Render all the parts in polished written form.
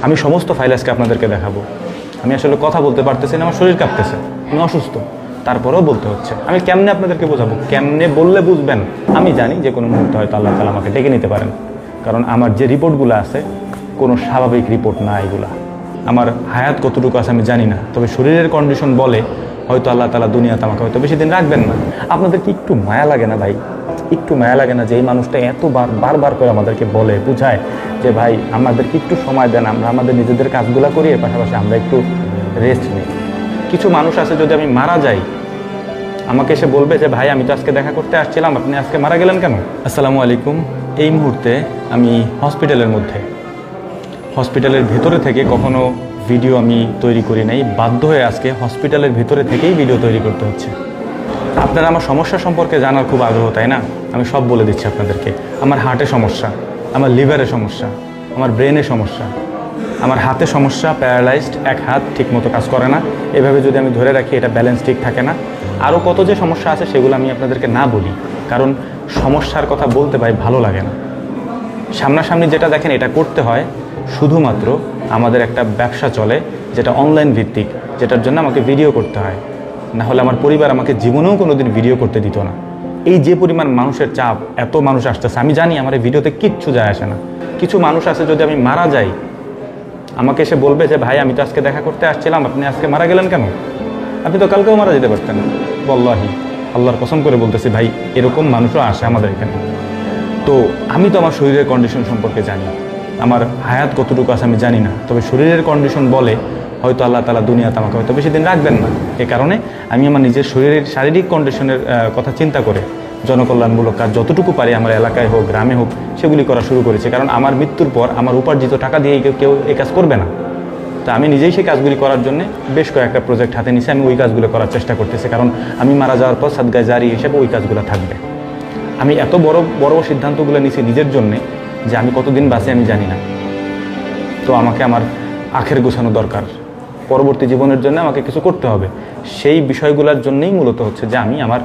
আমি সমস্ত ফাইল আজকে আপনাদেরকে দেখাবো। আমি আসলে কথা বলতে পারতেছি না, আমার শরীর কাঁপতেছে, আমি অসুস্থ, তারপরেও বলতে হচ্ছে। আমি কেমনে আপনাদেরকে বোঝাবো, কেমনে বললে বুঝবেন? আমি জানি যে কোনো মুহূর্তে হয়তো আল্লাহ তাআলা আমাকে ডেকে নিতে পারেন, কারণ আমার যে রিপোর্টগুলো আছে কোনো স্বাভাবিক রিপোর্ট না এগুলা। আমার হায়াত কতটুকু আছে আমি জানি না, তবে শরীরের কন্ডিশন বলে হয়তো আল্লাহ তাআলা দুনিয়াতে আমাকে হয়তো বেশি দিন রাখবেন না। আপনাদের কি একটু মায়া লাগে না ভাই? একটু মায়া লাগে না যে এই মানুষটা বারবার করে আমাদেরকে বলে বুঝায় যে ভাই আমাদেরকে একটু সময় দেন, আমরা আমাদের নিজেদের কাজগুলো করি, এর পাশাপাশি আমরা একটু রেস্ট নিই। কিছু মানুষ আছে যদি আমি মারা যাই আমাকে এসে বলবে যে ভাই আমি তো আজকে দেখা করতে আসছিলাম, আপনি আজকে মারা গেলেন কেন? আসসালামু আলাইকুম। এই মুহূর্তে আমি হসপিটালের মধ্যে, হসপিটালের ভেতরে থেকে কখনো ভিডিও আমি তৈরি করি নাই, বাধ্য হয়ে আজকে হসপিটালের ভেতরে থেকেই ভিডিও তৈরি করতে হচ্ছে। আপনারা আমার সমস্যা সম্পর্কে জানার খুব আগ্রহ, তাই না? আমি সব বলে দিচ্ছি আপনাদেরকে। আমার হার্টের সমস্যা, আমার লিভারের সমস্যা, আমার ব্রেনের সমস্যা, আমার হাতে সমস্যা, প্যারালাইজড, এক হাত ঠিকমতো কাজ করে না, এভাবে যদি আমি ধরে রাখি এটা ব্যালেন্স ঠিক থাকে না। আরও কত যে সমস্যা আছে সেগুলো আমি আপনাদেরকে না বলি, কারণ সমস্যার কথা বলতে ভাই ভালো লাগে না। সামনাসামনি যেটা দেখেন এটা করতে হয় শুধুমাত্র আমাদের একটা ব্যবসা চলে যেটা অনলাইন ভিত্তিক, যেটার জন্য আমাকে ভিডিও করতে হয়, না হলে আমার পরিবার আমাকে জীবনেও কোনো দিন ভিডিও করতে দিত না। এই যে পরিমাণ মানুষের চাপ, এত মানুষ আসতেছে, আমি জানি আমার এই ভিডিওতে কিচ্ছু যায় আসে না। কিছু মানুষ আছে যদি আমি মারা যাই আমাকে এসে বলবে যে ভাই আমি তো আজকে দেখা করতে আসছিলাম, আপনি আজকে মারা গেলেন কেন? আপনি তো কালকেও মারা যেতে পারতেন। ওয়াল্লাহি, আল্লাহর কসম করে বলতেছি ভাই, এরকম মানুষও আসে আমাদের এখানে। তো আমি তো আমার শরীরের কন্ডিশন সম্পর্কে জানি, আমার হায়াত কতটুকু আছে আমি জানি না, তবে শরীরের কন্ডিশন বলে হয়তো আল্লাহ তাআলা দুনিয়াতে আমাকে হয়তো বেশি দিন রাখবেন না। এ কারণে আমি আমার নিজের শরীরের শারীরিক কন্ডিশনের কথা চিন্তা করে জনকল্যাণমূলক কাজ যতটুকু পারি আমার এলাকায় হোক গ্রামে হোক সেগুলি করা শুরু করেছি। কারণ আমার মৃত্যুর পর আমার উপার্জিত টাকা দিয়ে কেউ এই কাজ করবে না। তা আমি নিজেই সেই কাজগুলি করার জন্য বেশ কয়েকটা প্রজেক্ট হাতে নিয়েছি, আমি ওই কাজগুলো করার চেষ্টা করতেছি, কারণ আমি মারা যাওয়ার পর সাদগায়ে জারি হিসেবে ওই কাজগুলো থাকবে। আমি এত বড় বড় সিদ্ধান্তগুলো নিয়েছি নিজের জন্যে যে আমি কতদিন বাঁচি আমি জানি না। তো আমাকে আমার আখের গোছানো দরকার, পরবর্তী জীবনের জন্য আমাকে কিছু করতে হবে। সেই বিষয়গুলোর জন্যই মূলত হচ্ছে যে আমি আমার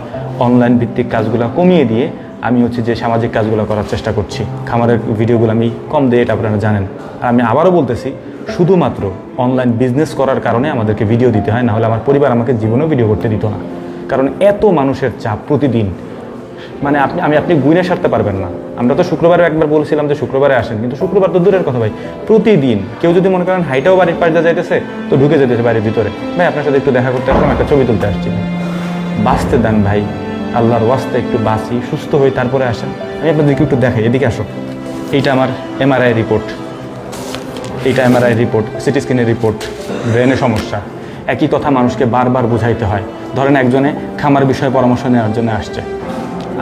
অনলাইন ভিত্তিক কাজগুলো কমিয়ে দিয়ে আমি হচ্ছে যে সামাজিক কাজগুলো করার চেষ্টা করছি। খামারের ভিডিওগুলো আমি কম দিই, এটা আপনারা জানেন। আর আমি আবারও বলতেছি, শুধুমাত্র অনলাইন বিজনেস করার কারণে আমাদেরকে ভিডিও দিতে হয়, না হলে আমার পরিবার আমাকে জীবনেও ভিডিও করতে দিত না। কারণ এত মানুষের চাপ প্রতিদিন, মানে আপনি গুইনে সারতে পারবেন না। আমরা তো শুক্রবারে একবার বলছিলাম যে শুক্রবারে আসেন, কিন্তু শুক্রবার তো দূরের কথা ভাই, প্রতিদিন কেউ যদি মনে করেন হাইটাও বাড়ির পাশ দিয়ে যাইতেছে তো ঢুকে যেতেছে বাড়ির ভিতরে, ভাই আপনার সাথে একটু দেখা করতে আসলাম, একটা ছবি তুলতে আসছি। বাঁচতে দেন ভাই, আল্লাহর ওয়াস্তে একটু বাঁচি, সুস্থ হই, তারপরে আসেন। আমি আপনাদেরকে একটু দেখাই, এদিকে আসো। এইটা আমার এমআরআই রিপোর্ট, এইটা এমআরআই রিপোর্ট, সিটি স্ক্যানের রিপোর্ট, ব্রেনের সমস্যা। একই কথা মানুষকে বারবার বোঝাইতে হয়। ধরেন একজনে খামার বিষয়ে পরামর্শ নেওয়ার জন্য আসছে,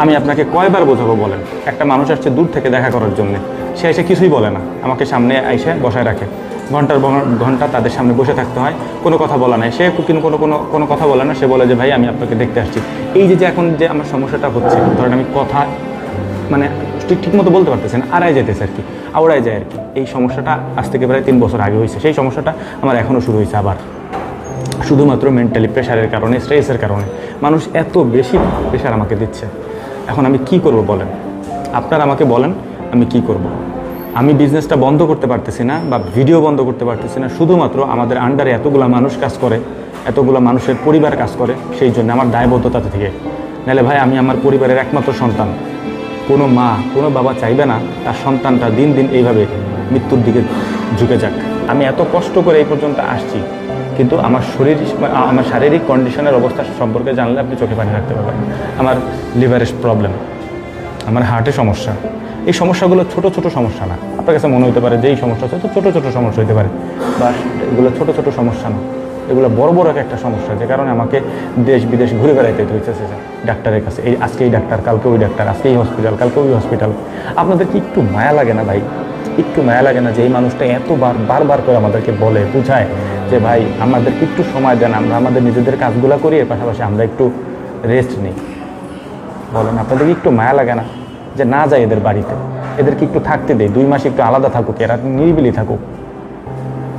আমি আপনাকে কয়বার বোঝাবো বলেন? একটা মানুষ আসছে দূর থেকে দেখা করার জন্য, সে এসে কিছুই বলে না, আমাকে সামনে এসে বসায় রাখে, ঘন্টার ঘন্টা তাদের সামনে বসে থাকতে হয়, কোনো কথা বলা নাই। সে কিন্তু কোনো কথা বলে না, সে বলে যে ভাই আমি আপনাকে দেখতে আসছি। এই যে এখন যে আমার সমস্যাটা হচ্ছে, ধরেন আমি কথা মানে ঠিক মতো বলতে পারতেছি না, আড়াই যেতেছে আর কি, আওড়ায় যায় আর কি। এই সমস্যাটা আজ থেকে প্রায় 3 বছর আগে হয়েছে। সেই সমস্যাটা আমার এখনও শুরু হয়েছে আবার, শুধুমাত্র মেন্টালি প্রেশারের কারণে, স্ট্রেসের কারণে। মানুষ এত বেশি প্রেশার আমাকে দিচ্ছে, এখন আমি কি করব বলেন? আপনারা আমাকে বলেন আমি কি করব? আমি বিজনেসটা বন্ধ করতে পারতেছি না বা ভিডিও বন্ধ করতে পারতেছি না, শুধুমাত্র আমাদের আন্ডারে এতগুলো মানুষ কাজ করে, এতগুলো মানুষের পরিবার কাজ করে, সেই জন্য আমার দায়বদ্ধতা থেকে। নাহলে ভাই আমি আমার পরিবারের একমাত্র সন্তান, কোনো মা কোনো বাবা চাইবে না তার সন্তানটা দিন দিন এইভাবে মৃত্যুর দিকে ঝুঁকে যাক। আমি এত কষ্ট করে এই পর্যন্ত আসছি, কিন্তু আমার আমার শারীরিক কন্ডিশনের অবস্থা সম্পর্কে জানলে আপনি চোখে পানি রাখতে পারবেন। আমার লিভারের প্রবলেম, আমার হার্টের সমস্যা। এই সমস্যাগুলো ছোট ছোট সমস্যা না। আপনার কাছে মনে হতে পারে যে এই সমস্যা হচ্ছে তো ছোটো ছোটো সমস্যা হতে পারে, বা এগুলো ছোট ছোট সমস্যা না, এগুলো বড় বড় একটা সমস্যা, যে কারণে আমাকে দেশ বিদেশ ঘুরে বেড়াইতে হয়েছে ডাক্তারের কাছে। আজকে এই ডাক্তার, কালকে ওই ডাক্তার, আজকে এই হসপিটাল, কালকে ওই হসপিটাল। আপনাদের কি একটু মায়া লাগে না ভাই? একটু মায়া লাগে না যে এই মানুষটা বারবার করে আমাদেরকে বলে বুঝায় যে ভাই আমাদেরকে একটু সময় দেন, আমরা আমাদের নিজেদের কাজগুলো করি, এর পাশাপাশি আমরা একটু রেস্ট নিই? বলেন, আপনাদের কি একটু মায়া লাগে না যে না যায় এদের বাড়িতে, এদেরকে একটু থাকতে দেয়, 2 মাস একটু আলাদা থাকুক, এরা নিরিবিলি থাকুক?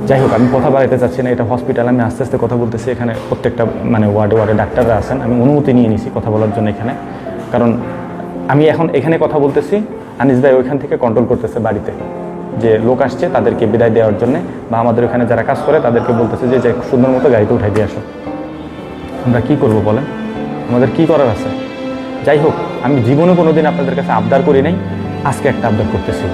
যাই হোক, আমি কথা বাড়াইতে চাচ্ছি না, এটা হসপিটাল, আমি আস্তে আস্তে কথা বলতেছি। এখানে প্রত্যেকটা মানে ওয়ার্ডে ডাক্তাররা আছেন, আমি অনুমতি নিয়ে নিছি কথা বলার জন্য এখানে, কারণ আমি এখন এখানে কথা বলতেছি, আনিস ভাই ওইখান থেকে কন্ট্রোল করতেছে বাড়িতে। যে লোক আসছে তাদেরকে বিদায় দেওয়ার জন্য, বা আমাদের ওখানে যারা কাজ করে তাদেরকে বলতেছে যে সুন্দর মতো গাড়িতে উঠাই দিয়ে আসো। আমরা কি করব বলেন, আমাদের কি করার আছে? যাই হোক, আমি জীবনে কোনোদিন আপনাদের কাছে আবদার করি নাই, আজকে একটা আবদার করতেছি।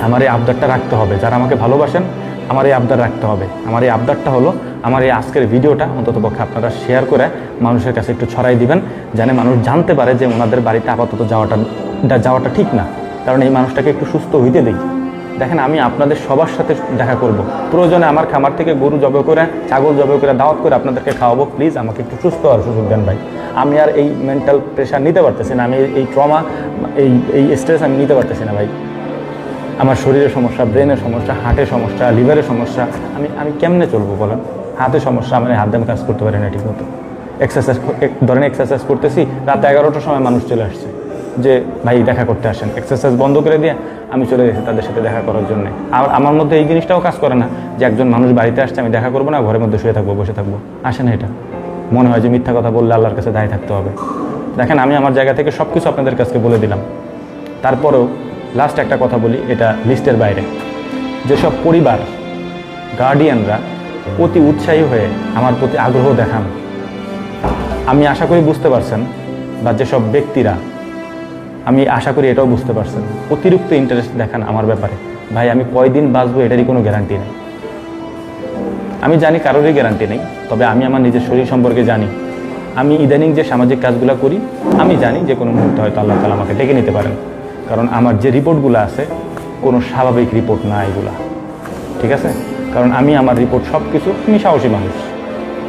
আমার এই আবদারটা রাখতে হবে, যারা আমাকে ভালোবাসেন আমার এই আবদার রাখতে হবে। আমার এই আবদারটা হলো, আমার এই আজকের ভিডিওটা অন্ততপক্ষে আপনারা শেয়ার করে মানুষের কাছে একটু ছড়াই দিবেন, যেন মানুষ জানতে পারে যে ওনাদের বাড়িতে আপাতত যাওয়াটা ঠিক না। কারণ এই মানুষটাকে একটু সুস্থ হইতে দিই। দেখেন, আমি আপনাদের সবার সাথে দেখা করব, প্রয়োজনে আমার খামার থেকে গরু জবে করে, ছাগল জবে করে দাওয়াত করে আপনাদেরকে খাওয়াবো। প্লিজ আমাকে একটু সুস্থ হওয়ার সুযোগ দেন ভাই। আমি আর এই মেন্টাল প্রেশার নিতে পারতেছি না, আমি এই ট্রমা, এই স্ট্রেস আমি নিতে পারতেছি না ভাই। আমার শরীরের সমস্যা, ব্রেনের সমস্যা, হার্টের সমস্যা, লিভারের সমস্যা, আমি কেমনে চলবো বলেন? হাতে সমস্যা, আমি হাত দিয়ে কাজ করতে পারি না ঠিক মতো। এক্সারসাইজ করতেছি, রাত 11টার সময় মানুষ চলে আসছে যে ভাই দেখা করতে আসেন। এক্সারসাইজ বন্ধ করে দিয়ে আমি চলে গেছি তাদের সাথে দেখা করার জন্য। আর আমার মধ্যে এই জিনিসটাও কাজ করে না যে একজন মানুষ বাড়িতে আসছে, আমি দেখা করবো না, ঘরের মধ্যে শুয়ে থাকবো, বসে থাকবো। আসে না এটা, মনে হয় যে মিথ্যা কথা বললে আল্লাহর কাছে দায়ী থাকতে হবে। দেখেন, আমি আমার জায়গা থেকে সব কিছু আপনাদের কাছে বলে দিলাম। তারপরেও লাস্ট একটা কথা বলি, এটা লিস্টের বাইরে। যেসব পরিবার, গার্ডিয়ানরা অতি উৎসাহী হয়ে আমার প্রতি আগ্রহ দেখান, আমি আশা করি বুঝতে পারছেন, বা যেসব ব্যক্তিরা, আমি আশা করি এটাও বুঝতে পারছেন, অতিরিক্ত ইন্টারেস্ট দেখান আমার ব্যাপারে। ভাই, আমি কয়দিন বাঁচবো এটারই কোনো গ্যারান্টি নেই। আমি জানি কারোরই গ্যারান্টি নেই, তবে আমি আমার নিজের শরীর সম্পর্কে জানি। আমি ইদানিং যে সামাজিক কাজগুলো করি, আমি জানি যে কোনো মুহূর্তে হয়তো আল্লাহ তাআলা আমাকে ডেকে নিতে পারেন। কারণ আমার যে রিপোর্টগুলো আছে কোনো স্বাভাবিক রিপোর্ট না এগুলা, ঠিক আছে? কারণ আমি আমার রিপোর্ট সব কিছু, আমি সাহসী মানুষ,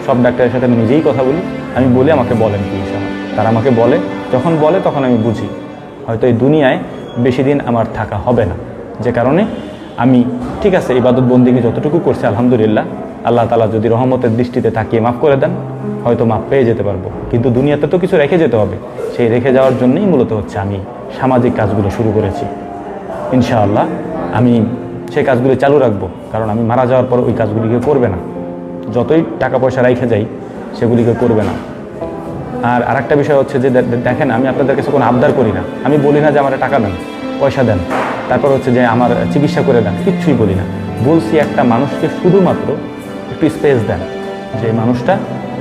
সব ডাক্তারের সাথে আমি নিজেই কথা বলি। আমি বলি আমাকে বলেন কি হিসাবে, তারা আমাকে বলে, যখন বলে তখন আমি বুঝি হয়তো এই দুনিয়ায় বেশি দিন আমার থাকা হবে না। যে কারণে আমি ঠিক আছে, ইবাদত বন্দিগি যতটুকু করছি আলহামদুলিল্লাহ, আল্লাহ তাআলা যদি রহমতের দৃষ্টিতে তাকিয়ে মাফ করে দেন, হয়তো মাফ পেয়ে যেতে পারবো। কিন্তু দুনিয়াতে তো কিছু রেখে যেতে হবে, সেই রেখে যাওয়ার জন্যই মূলত হচ্ছে আমি সামাজিক কাজগুলো শুরু করেছি। ইনশাআল্লাহ আমি সেই কাজগুলি চালু রাখবো, কারণ আমি মারা যাওয়ার পর ওই কাজগুলিকে করবে না। যতই টাকা পয়সা রেখে যাই সেগুলিকে করবে না। আর আরেকটা বিষয় হচ্ছে যে দেখেন, আমি আপনাদের কাছে কোনো আবদার করি না। আমি বলি না যে আমার টাকা দেন, পয়সা দেন, তারপর হচ্ছে যে আমার চিকিৎসা করে দেন, কিচ্ছুই বলি না। বলছি একটা মানুষকে শুধুমাত্র একটু স্পেস দেন, যে মানুষটা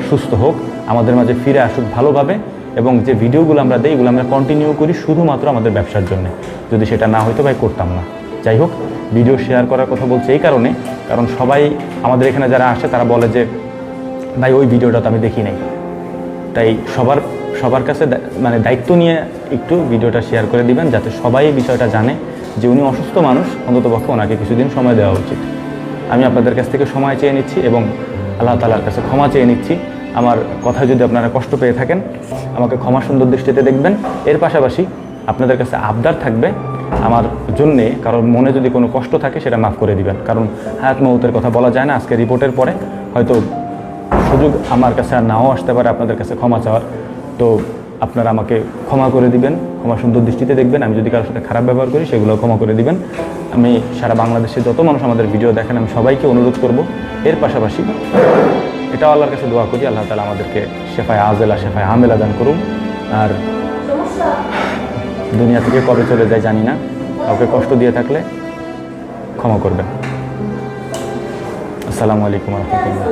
সুস্থ হোক, আমাদের মাঝে ফিরে আসুক ভালোভাবে, এবং যে ভিডিওগুলো আমরা দিই এগুলো আমরা কন্টিনিউ করি শুধুমাত্র আমাদের ব্যবসার জন্য। যদি সেটা না হয়তো ভাই করতাম না। যাই হোক, ভিডিও শেয়ার করার কথা বলছি এই কারণে, কারণ সবাই আমাদের এখানে যারা আসে তারা বলে যে ভাই ওই ভিডিওটা তো আমি দেখি নাই। তাই সবার কাছে মানে দায়িত্ব নিয়ে একটু ভিডিওটা শেয়ার করে দিবেন, যাতে সবাই এই বিষয়টা জানে যে উনি অসুস্থ মানুষ, অন্ততপক্ষে ওনাকে কিছুদিন সময় দেওয়া উচিত। আমি আপনাদের কাছ থেকে সময় চেয়ে নিচ্ছি এবং আল্লাহ তাআলার কাছে ক্ষমা চেয়ে নিচ্ছি। আমার কথায় যদি আপনারা কষ্ট পেয়ে থাকেন, আমাকে ক্ষমা সুন্দর দৃষ্টিতে দেখবেন। এর পাশাপাশি আপনাদের কাছে আবদার থাকবে আমার জন্যে, কারণ মনে যদি কোনো কষ্ট থাকে সেটা মাফ করে দিবেন। কারণ হায়াত মৌতের কথা বলা যায় না, আজকে রিপোর্টের পরে হয়তো সুযোগ আমার কাছে আর নাও আসতে পারে আপনাদের কাছে ক্ষমা চাওয়ার। তো আপনারা আমাকে ক্ষমা করে দিবেন, ক্ষমা সুন্দর দৃষ্টিতে দেখবেন। আমি যদি কারোর সাথে খারাপ ব্যবহার করি সেগুলো ক্ষমা করে দিবেন। আমি সারা বাংলাদেশে যত মানুষ আমাদের ভিডিও দেখেন আমি সবাইকে অনুরোধ করব। এর পাশাপাশি এটাও আল্লাহর কাছে দোয়া করি, আল্লাহ তাআলা আমাদেরকে শেফায়ে আজেলা, শেফায়ে আমেলা দান করুন। আর দুনিয়া থেকে কবে চলে যায় জানি না, কাউকে কষ্ট দিয়ে থাকলে ক্ষমা করবেন। আসসালামু আলাইকুম ওয়া রাহমাতুল্লাহ।